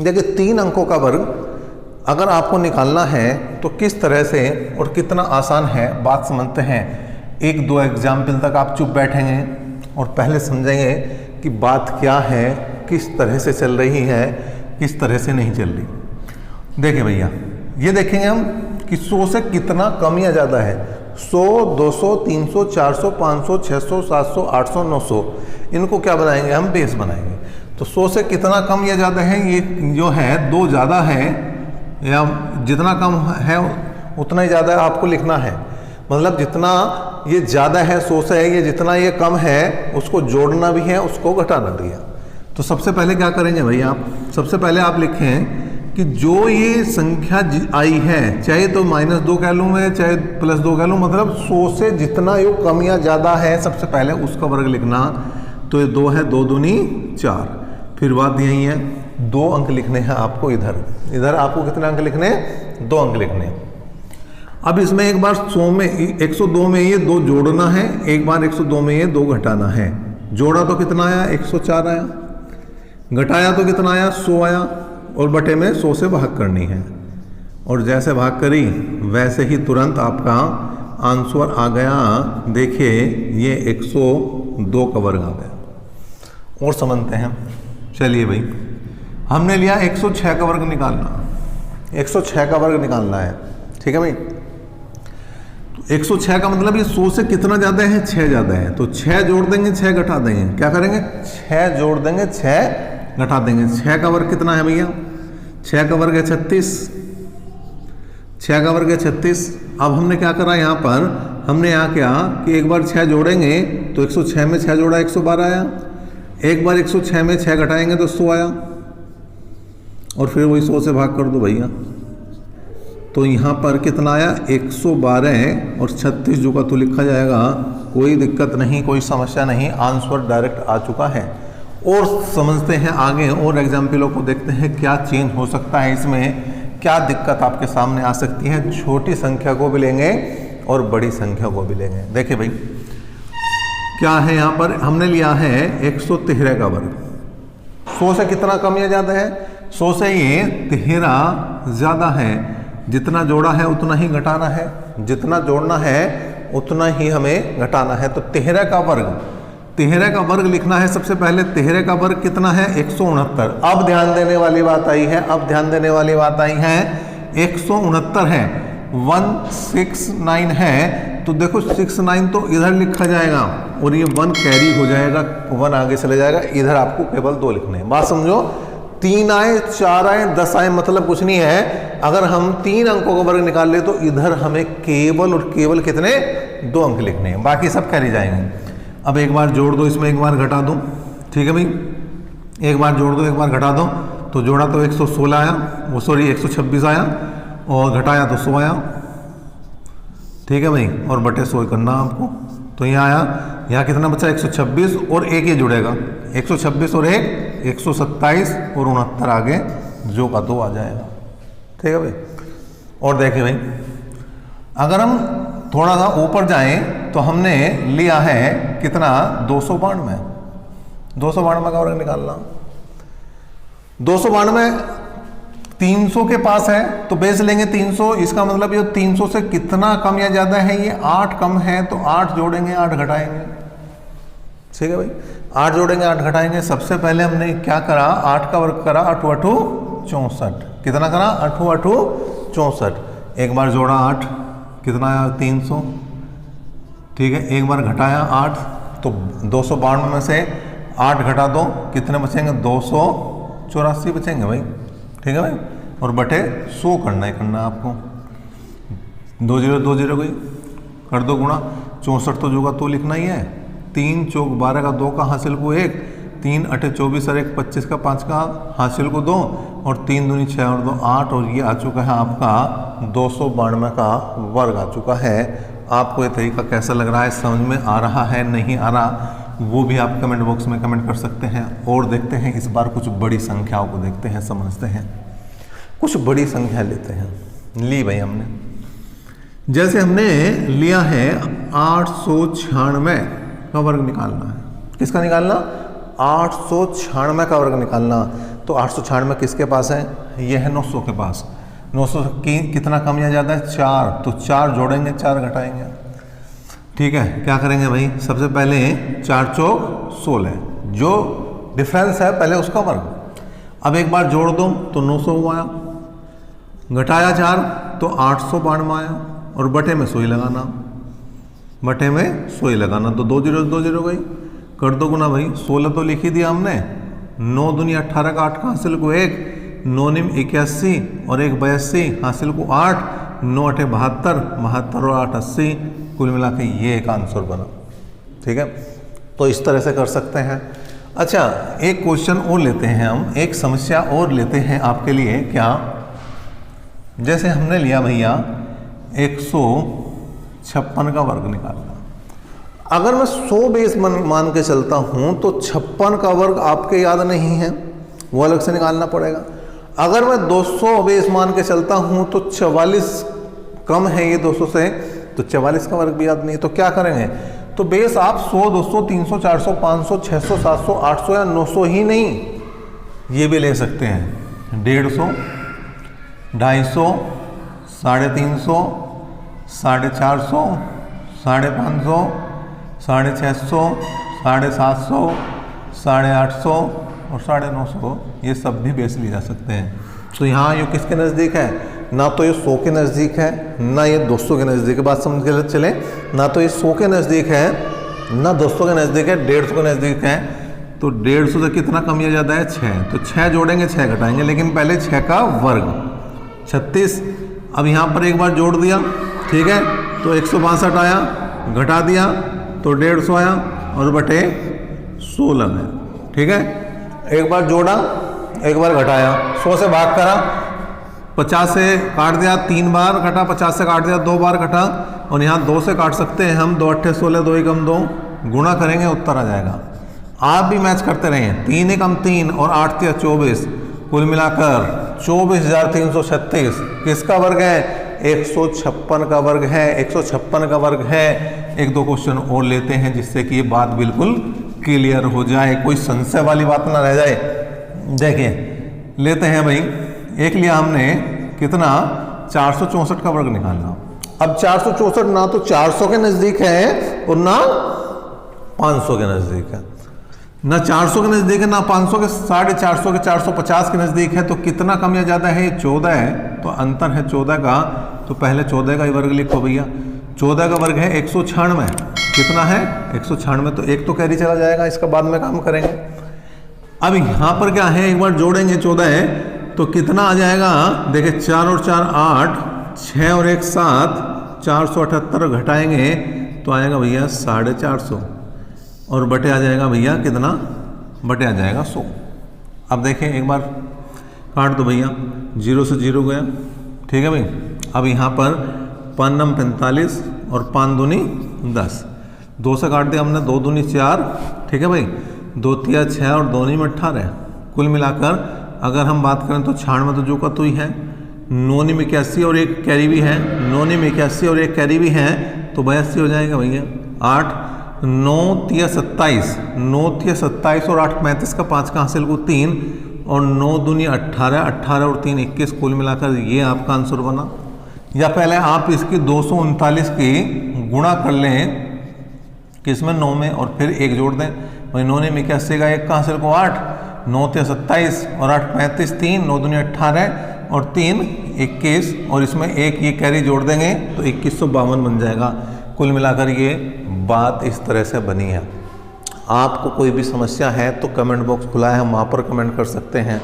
देखिए 3 अंकों का वर्ग अगर आपको निकालना है तो किस तरह से और कितना आसान है, बात समझते हैं। 1-2 एग्जाम्पल तक आप चुप बैठेंगे और पहले समझेंगे कि बात क्या है, किस तरह से चल रही है, किस तरह से नहीं चल रही। देखिए भैया, ये देखेंगे हम कि 100 से कितना कम या ज़्यादा है। 100, 200, 300, 400, 500, 600, 700, 800, 900, इनको क्या बनाएंगे हम, बेस बनाएंगे। तो 100 से कितना कम या ज़्यादा है, ये जो है 2 ज़्यादा है, या जितना कम है उतना ही ज़्यादा आपको लिखना है। मतलब जितना ये ज़्यादा है 100 से, ये जितना ये कम है उसको जोड़ना भी है, उसको घटाना भी है। तो सबसे पहले क्या करेंगे भैया आप, सबसे पहले आप लिखें कि जो ये संख्या आई है, चाहे तो -2 कह लूँ मैं, चाहे +2 कह लूँ, मतलब 100 से जितना ये कम या ज़्यादा है सबसे पहले उसका वर्ग लिखना। तो ये 2 है, 2 दूनी 4। फिर बात यही है, 2 अंक लिखने हैं आपको इधर आपको कितने अंक लिखने हैं, 2 अंक लिखने हैं। अब इसमें एक बार 102 में ये 2 जोड़ना है, एक बार 102 में ये 2 घटाना है। जोड़ा तो कितना आया, 104 आया, घटाया तो कितना आया, 100 आया, और बटे में 100 से भाग करनी है। और जैसे भाग करी वैसे ही तुरंत आपका आंसर आ गया। देखिए ये 102 का वर्ग आ गया। और समझते हैं, चलिए भाई, हमने लिया 106 का वर्ग निकालना, 106 का वर्ग निकालना है, ठीक है भाई। तो 106 का मतलब ये 100 से कितना ज़्यादा है, 6 ज़्यादा है। तो 6 जोड़ देंगे, 6 घटा देंगे, क्या करेंगे, 6 जोड़ देंगे, 6 घटा देंगे। 6 का वर्ग कितना है भैया, 6 का वर्ग है 36, 6 का वर्ग है 36। अब हमने क्या करा यहाँ पर, हमने यहाँ क्या कि एक बार 6 जोड़ेंगे तो 106 में 6 जोड़ा 112 आया, एक बार 106 में 6 घटाएंगे तो 100 आया, और फिर वही 100 से भाग कर दो भैया। तो यहाँ पर कितना आया, 112 और 36 जो का तो लिखा जाएगा, कोई दिक्कत नहीं, कोई समस्या नहीं, आंसर डायरेक्ट आ चुका है। और समझते हैं आगे, और एग्जाम्पलों को देखते हैं क्या चेंज हो सकता है इसमें, क्या दिक्कत आपके सामने आ सकती है। छोटी संख्या को भी लेंगे और बड़ी संख्या को भी लेंगे। देखिए भाई क्या है, यहाँ पर हमने लिया है 113 का वर्ग। 100 से कितना कम या ज़्यादा है, 100 से ये 13 ज़्यादा है। जितना जोड़ा है उतना ही घटाना है, जितना जोड़ना है उतना ही हमें घटाना है। तो 13 का वर्ग लिखना है। सबसे पहले 13 का वर्ग कितना है, 169। अब ध्यान देने वाली बात आई है, 169 है, 169 है। तो देखो 69 तो इधर लिखा जाएगा और ये 1 कैरी हो जाएगा, 1 आगे चले जाएगा। इधर आपको केवल 2 लिखने हैं। बात समझो, 3 आए, 4 आए, 10 आए, मतलब कुछ नहीं है। अगर हम 3 अंकों का वर्ग निकाल ले तो इधर हमें केवल और केवल कितने, 2 अंक लिखने हैं, बाकी सब कैरी जाएंगे। अब एक बार जोड़ दो, इसमें एक बार घटा दो, ठीक है भाई। एक बार जोड़ दो, एक बार घटा दो। तो जोड़ा तो 116 आया, 126 आया, और घटाया तो 100 आया, ठीक है भाई। और बटे 100 करना आपको। तो यहाँ आया, यहाँ कितना बचा, 126 और 1 ये जुड़ेगा, 126 और 1 127 और 69 आगे जो का 2 आ जाएगा, ठीक है भाई। और देखिए भाई, अगर हम थोड़ा सा ऊपर जाएं तो हमने लिया है कितना, 292। 292 का वर्ग निकालना। 292 300 के पास है तो बेस लेंगे 300। इसका मतलब ये 300 से कितना कम या ज़्यादा है, ये 8 कम है। तो 8 जोड़ेंगे, 8 घटाएंगे, ठीक है भाई। 8 जोड़ेंगे, 8 घटाएंगे। सबसे पहले हमने क्या करा, 8 का वर्ग करा, 8 8 64। कितना करा, 8 8 64। एक बार जोड़ा 8, कितना आया, 300, ठीक है। एक बार घटाया 8, तो 292 में से 8 घटा दो, कितने बचेंगे, 284 बचेंगे भाई, ठीक है भाई। और बटे 100 करना है, करना आपको। 2 0 2 0 गई, कर दो गुणा। 64 तो जो का तो लिखना ही है। 3 चौक 12 का 2 का हासिल को 1, 3 8 24 और 1 25 का 5 का हासिल को 2, और 3 दूनी 6 और 2 8। और ये आ चुका है आपका 292 का वर्ग आ चुका है। आपको ये तरीका कैसा लग रहा है, समझ में आ रहा है, नहीं आ रहा, वो भी आप कमेंट बॉक्स में कमेंट कर सकते हैं। और देखते हैं इस बार कुछ बड़ी संख्याओं को देखते हैं, समझते हैं। कुछ बड़ी संख्या लेते हैं। ली भाई हमने, जैसे हमने लिया है 896 का वर्ग निकालना है। किसका निकालना, 896 का वर्ग निकालना। तो 896 किसके पास है? ये है 900 के पास। 900 की कितना कम या ज़्यादा है? 4। तो 4 जोड़ेंगे, 4 घटाएंगे। ठीक है, क्या करेंगे भाई? सबसे पहले 4 चौक 16, जो डिफरेंस है पहले उसका वर्ग। अब एक बार जोड़ दो तो 900 आया, घटाया 4 तो 892 आया, और बटे में सोई लगाना, बटे में सोई लगाना, तो 2 जीरो 2 जीरो गई। कर दो गुना भाई, 16 तो लिख ही दिया हमने, 9 दूनी 18 का 8 का हासिल को 1, 9 निम 81 और 1 82 हासिल को 8, 9 8 72, 72 और 8 80, कुल मिला के ये एक आंसर बना। ठीक है, तो इस तरह से कर सकते हैं। अच्छा, एक क्वेश्चन और लेते हैं हम, एक समस्या और लेते हैं आपके लिए। क्या? जैसे हमने लिया भैया 156 का वर्ग निकालना। अगर मैं 100 बेस मान के चलता हूं तो 56 का वर्ग आपके याद नहीं है, वो अलग से निकालना पड़ेगा। अगर मैं 200 बेस मान के चलता हूं तो 44 कम है ये 200 से, तो 44 का वर्ग भी याद नहीं है। तो क्या करेंगे? तो बेस आप 100, 200, 300, 400, 500, 600, 700, 800 या 900 ही नहीं, ये भी ले सकते हैं। 150, 250, 350, 450, 550, 650, 750, 850 और 950, ये सब भी बेस लिए जा सकते हैं। तो यहाँ ये किसके नज़दीक है? ना तो ये 100 के नज़दीक है, ना ये 200 के नज़दीक है। बात समझ के चले, ना तो ये 100 के नज़दीक है, ना 200 के नज़दीक है, 150 के नज़दीक है। तो 150 से कितना कम या ज़्यादा है? 6। तो 6 जोड़ेंगे, 6 घटाएंगे, लेकिन पहले 6 का वर्ग 36। अब यहाँ पर एक बार जोड़ दिया, ठीक है, तो 162 आया, घटा दिया तो 150 आया, और बटे 16 में। ठीक है, एक बार जोड़ा, एक बार घटाया, 100 से भाग करा, 50 से काट दिया 3 बार, घटा 50 से काट दिया 2 बार, घटा, और यहाँ 2 से काट सकते हैं हम, 2 8 16, 2 1 2, गुणा करेंगे उत्तर आ जाएगा। आप भी मैच करते रहें, 3 1 3 और 8 3 24, कुल मिलाकर 24,336 किसका वर्ग है? 156 का वर्ग है, 156 का वर्ग है। एक दो क्वेश्चन और लेते हैं जिससे कि ये बात बिल्कुल क्लियर हो जाए, कोई संशय वाली बात ना रह जाए। देखिए, लेते हैं भाई, एक लिया हमने कितना? 464 का वर्ग निकालना। अब 464 ना तो 400 के नज़दीक है और ना 500 के नज़दीक है, ना 400 के नज़दीक है, ना 500 के, 450 के, 450 के नज़दीक है। तो कितना कम या ज़्यादा है? ये 14 है, तो अंतर है 14 का। तो पहले 14 का ही वर्ग लिखो भैया। 14 का वर्ग है 196, कितना है? 196, तो एक तो कैरी चला जाएगा, इसका बाद में काम करेंगे। अब यहाँ पर क्या है? एक बार जोड़ेंगे 14 है तो कितना आ जाएगा? देखिए, 4 और 4 8, 6 और 1 7, 478 घटाएंगे तो आएगा भैया 450, और बटे आ जाएगा भैया कितना? बटे आ जाएगा 100। अब देखें, एक बार काट दो भैया, 0 से 0 गया, ठीक है भाई। अब यहाँ पर 5 9 45 और 5 दूनी 10, 2 से काट दिया हमने, 2 दूनी 4, ठीक है भाई, 2 3 6 और 2 में 18। कुल मिलाकर अगर हम बात करें तो 96 तो जो का तो ही है, 9 में 81 और एक कैरी भी है, 9 में 81 और एक कैरी भी है, तो 82 हो जाएगा भैया। 8 9 3 27, 9 3 27 और 8 35 का 5 का हासिल को 3, और 9 दूनी 18, 18 और 3 21, कुल मिलाकर ये आपका आंसर बना। या पहले आप इसकी 239 की गुणा कर लें किसमें? 9 में, और फिर 1 जोड़ दें भाई। 9 में 81 का 1 का हासिल को 8, 9 3 27 और 8 35, 3 9 दूनी 18 और 3 21, और इसमें एक ये कैरी जोड़ देंगे तो 2152 बन जाएगा। कुल मिलाकर ये बात इस तरह से बनी है। आपको कोई भी समस्या है तो कमेंट बॉक्स खुला है, हम वहाँ पर कमेंट कर सकते हैं।